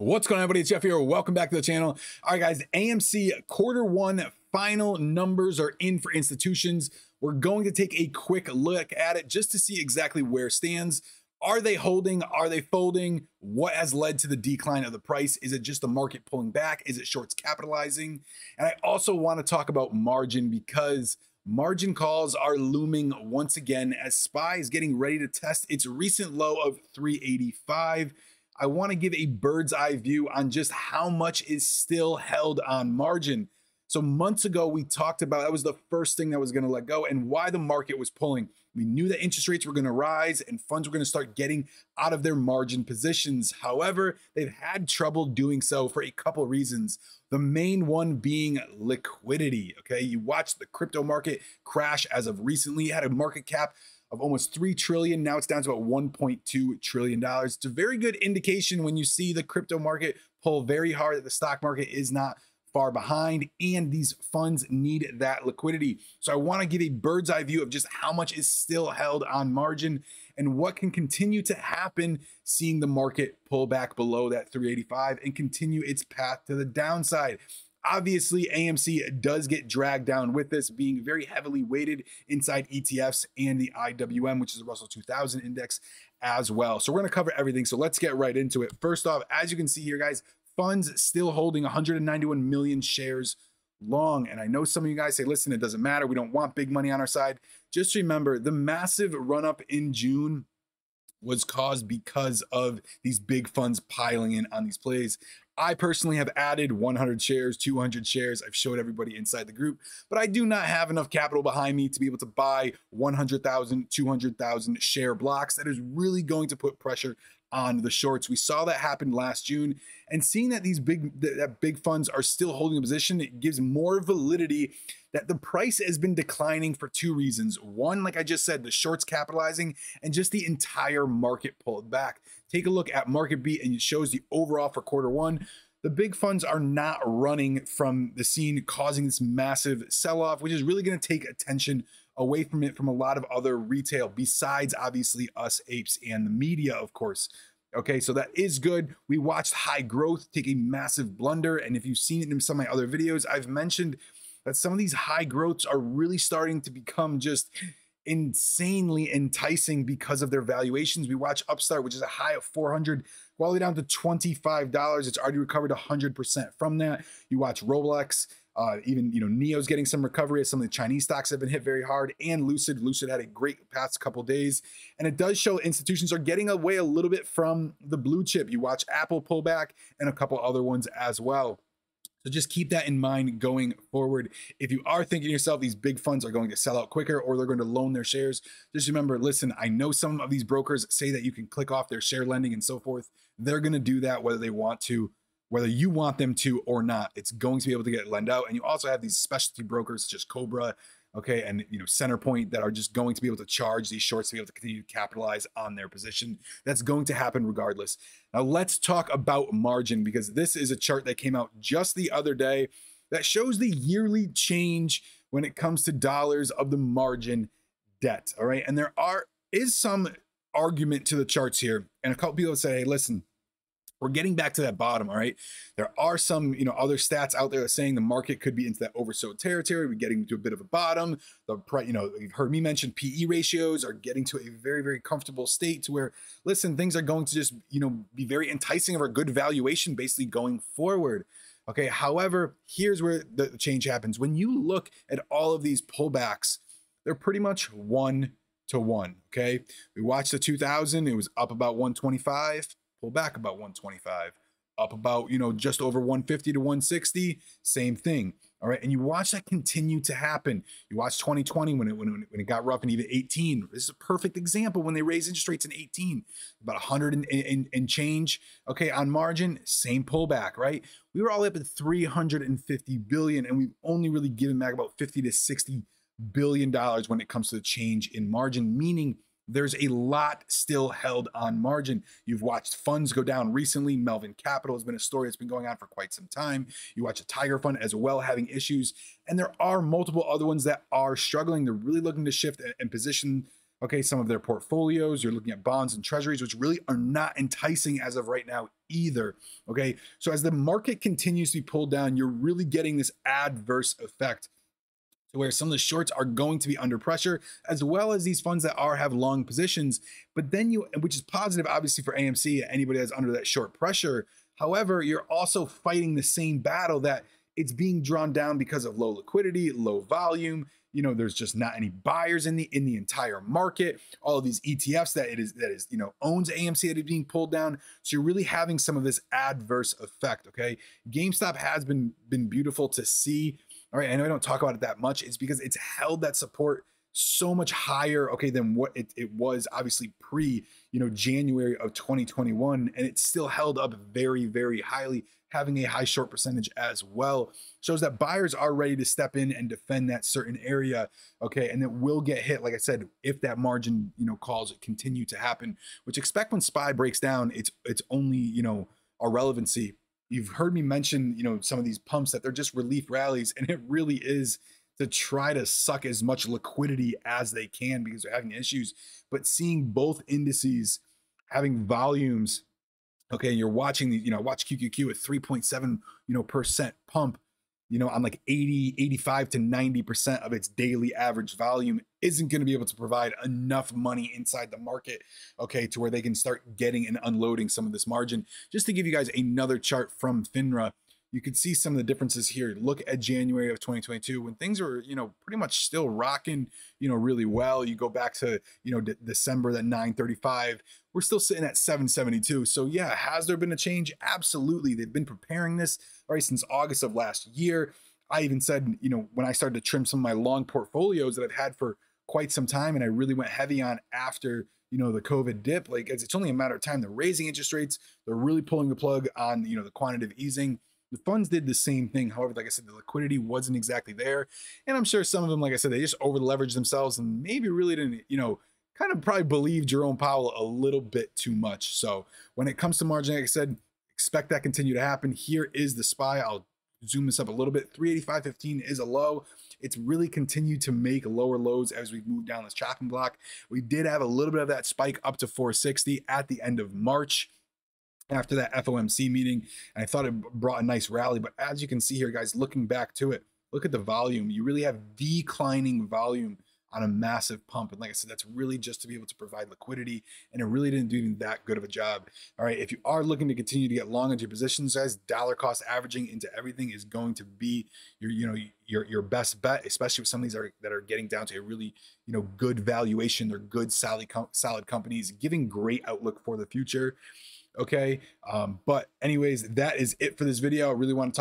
What's going on, everybody? It's Jeff here. Welcome back to the channel. All right, guys, AMC Q1 final numbers are in for institutions. We're going to take a quick look at it just to see exactly where it stands. Are they holding? Are they folding? What has led to the decline of the price? Is it just the market pulling back? Is it shorts capitalizing? And I also want to talk about margin because margin calls are looming once again as SPY is getting ready to test its recent low of 385. I want to give a bird's eye view on just how much is still held on margin. So months ago, we talked about that was the first thing that was going to let go and why the market was pulling. We knew that interest rates were going to rise and funds were going to start getting out of their margin positions. However, they've had trouble doing so for a couple of reasons. The main one being liquidity. Okay, you watched the crypto market crash as of recently. It had a market cap of almost 3 trillion. Now it's down to about $1.2 trillion. It's a very good indication when you see the crypto market pull very hard that the stock market is not far behind and these funds need that liquidity. So I want to give a bird's eye view of just how much is still held on margin and what can continue to happen seeing the market pull back below that 385 and continue its path to the downside. Obviously, AMC does get dragged down with this being very heavily weighted inside ETFs and the IWM, which is the Russell 2000 index as well. So we're going to cover everything. So let's get right into it. First off, as you can see here, guys, funds still holding 191 million shares long. And I know some of you guys say, listen, it doesn't matter. We don't want big money on our side. Just remember the massive run up in June was caused because of these big funds piling in on these plays. I personally have added 100 shares, 200 shares. I've showed everybody inside the group, but I do not have enough capital behind me to be able to buy 100,000, 200,000 share blocks. That is really going to put pressure on the shorts. We saw that happen last June, and seeing that these big funds are still holding a position, it gives more validity that the price has been declining for two reasons. One, like I just said, the shorts capitalizing and just the entire market pulled back. Take a look at market beat and it shows the overall for Q1. The big funds are not running from the scene, causing this massive sell-off, which is really going to take attention away from it from a lot of other retail besides obviously us apes and the media, of course. Okay, so that is good. We watched high growth take a massive blunder. And if you've seen it in some of my other videos, I've mentioned that some of these high growths are really starting to become just insanely enticing because of their valuations. We watch Upstart, which is a high of 400, all the way down to $25. It's already recovered 100% from that. You watch Roblox, even Neo's getting some recovery as some of the Chinese stocks have been hit very hard, and Lucid had a great past couple days. And it does show institutions are getting away a little bit from the blue chip. You watch Apple pull back and a couple other ones as well. So just keep that in mind going forward. If you are thinking to yourself, these big funds are going to sell out quicker or they're going to loan their shares, just remember, listen, I know some of these brokers say that you can click off their share lending and so forth. They're going to do that whether they want to, whether you want them to or not. It's going to be able to get lend out. And you also have these specialty brokers such as Cobra, okay, and Centerpoint that are just going to be able to charge these shorts to be able to continue to capitalize on their position. That's going to happen regardless. Now let's talk about margin because this is a chart that came out just the other day that shows the yearly change when it comes to dollars of the margin debt. All right, and there is some argument to the charts here, and a couple people say, hey, listen, we're getting back to that bottom. All right, there are some other stats out there that saying the market could be into that oversold territory. We're getting to a bit of a bottom. The price, you've heard me mention PE ratios are getting to a very, very comfortable state to where, listen, things are going to just be very enticing of a good valuation basically going forward. Okay, however, here's where the change happens. When you look at all of these pullbacks, they're pretty much 1-to-1. Okay, we watched the 2000, it was up about 125. Pull back about 125, up about just over 150 to 160, same thing. All right, and you watch that continue to happen. You watch 2020 when it got rough, and even 18. This is a perfect example when they raised interest rates in 18, about 100 and change. Okay, on margin, same pullback, right? We were all up at 350 billion, and we've only really given back about 50 to 60 billion dollars when it comes to the change in margin, meaning there's a lot still held on margin. You've watched funds go down recently. Melvin Capital has been a story that's been going on for quite some time. You watch a Tiger Fund as well having issues. And there are multiple other ones that are struggling. They're really looking to shift and position Okay, some of their portfolios, you're looking at bonds and treasuries, which really are not enticing as of right now either. Okay, so as the market continues to be pulled down, you're really getting this adverse effect to where some of the shorts are going to be under pressure, as well as these funds that have long positions. But then which is positive, obviously, for AMC, anybody that's under that short pressure. However, you're also fighting the same battle that it's being drawn down because of low liquidity, low volume. There's just not any buyers in the entire market. All of these ETFs that is owns AMC that is being pulled down. So you're really having some of this adverse effect. Okay, GameStop has been beautiful to see. All right, I know I don't talk about it that much. It's because it's held that support so much higher, okay, than what it was obviously pre, January of 2021, and it's still held up very, very highly, having a high short percentage as well. Shows that buyers are ready to step in and defend that certain area, okay, and it will get hit, like I said, if that margin, calls continue to happen, which expect when SPY breaks down, it's only, a relevancy. You've heard me mention, some of these pumps that they're just relief rallies, and it really is to try to suck as much liquidity as they can because they're having issues. But seeing both indices having volumes, okay, and you're watching these, watch QQQ at 3.7, percent pump, on like 85 to 90% of its daily average volume, isn't going to be able to provide enough money inside the market, okay, to where they can start getting and unloading some of this margin. Just to give you guys another chart from FINRA, you could see some of the differences here. Look at January of 2022 when things were, pretty much still rocking, really well. You go back to, December, that 935, we're still sitting at 772. So yeah, has there been a change? Absolutely. They've been preparing this, right, since August of last year. I even said, when I started to trim some of my long portfolios that I've had for quite some time, and I really went heavy on after, the COVID dip, like it's only a matter of time. They're raising interest rates. They're really pulling the plug on, the quantitative easing. The funds did the same thing. However, like I said, the liquidity wasn't exactly there. And I'm sure some of them, like I said, they just over leveraged themselves and maybe really didn't, kind of probably believe Jerome Powell a little bit too much. So when it comes to margin, like I said, expect that continue to happen. Here is the SPY. I'll zoom this up a little bit. 385.15 is a low. It's really continued to make lower lows as we move down this chopping block. We did have a little bit of that spike up to 460 at the end of March, after that FOMC meeting, and I thought it brought a nice rally. But as you can see here, guys, looking back to it, look at the volume. You really have declining volume on a massive pump. And like I said, that's really just to be able to provide liquidity, and it really didn't do even that good of a job. All right, if you are looking to continue to get long into your positions, guys, dollar cost averaging into everything is going to be your best bet, especially with some of these that are getting down to a really good valuation. They're good solid companies, giving great outlook for the future. Okay, but anyways, that is it for this video. I really want to talk